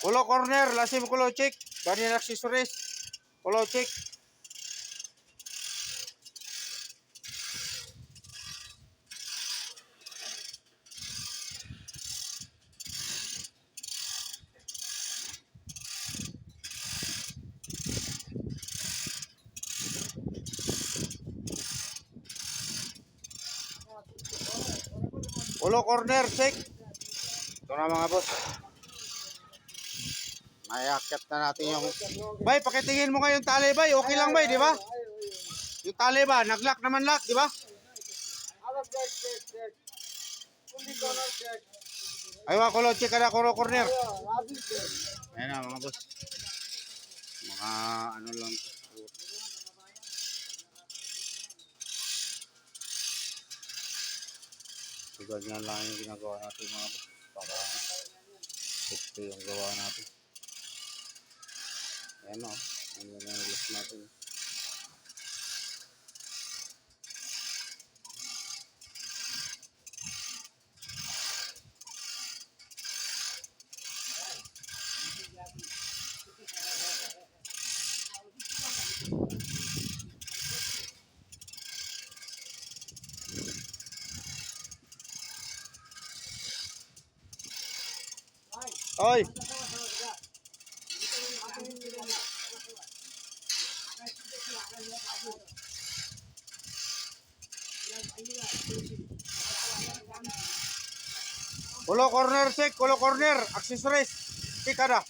Kulo corner, lasim kulo check. Ganyan accessories. Kulo check. Kulo corner, check. Ito na mga boss. Mayakit na natin yung... Bay, pakitingin mo ngayon tali, bay. Okay lang, bay, di ba? Yung tali ba? Nag-lock naman lock, di ba? Ay, mga kulo, check ka na, kulo corner. Ayan na, mga boss. Mga ano lang. Sigad na lang yung ginagawa natin, mga boss. Para ito yung gawa natin. Ayan o. Ano na nilast natin. Oy! Kulo corner check, kulo corner, accessories. Check kada.